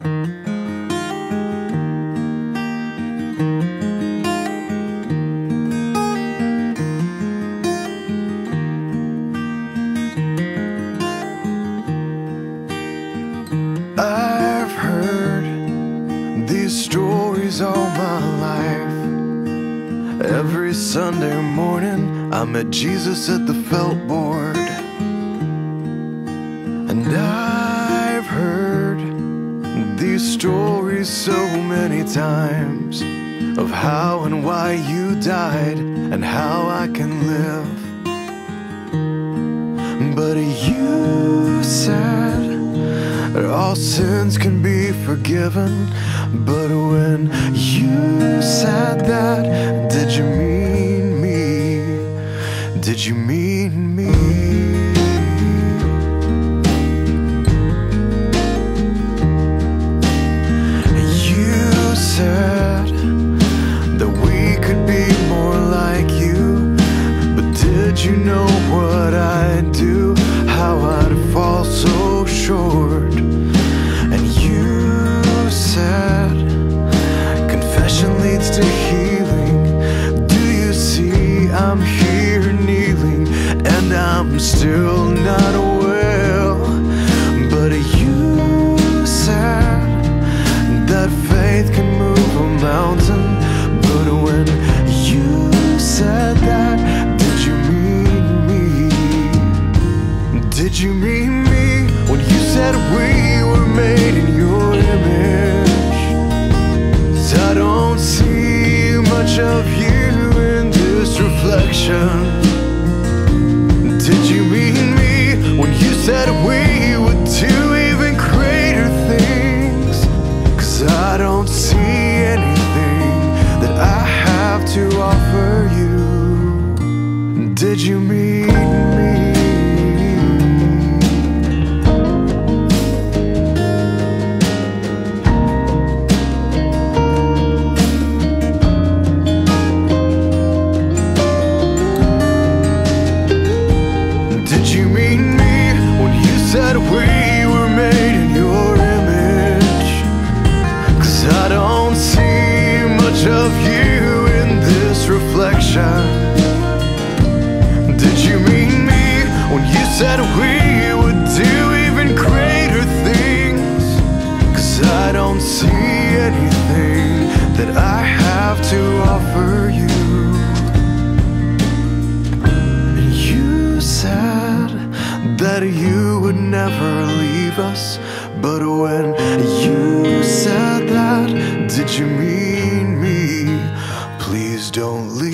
I've heard these stories all my life. Every Sunday morning I met Jesus at the felt board. And I've heard these stories so many times of how and why you died and how I can live. But you said all sins can be forgiven. But when you said that, did you mean me? Did you mean me? You said that we could be more like you. But did you know what I'd do? How I'd fall so short? And you said confession leads to healing. Do you see I'm here kneeling, and I'm still not well? But you said that faith can move a mountain. But when you said that, did you mean me? Did you mean me when you said we were made in your image? 'Cause I don't see much of you in this reflection. Did you mean me when you said we would do even greater things? 'Cause I don't see anything that I have to offer you. Did you mean me? Did you mean me when you said we were made in your image? 'Cause I don't see much of you in this reflection. Did you mean me when you said we would do even greater things? 'Cause I don't see anything that I have to offer you. And you said that you would never leave us. But when you said that, did you mean me? Please don't leave.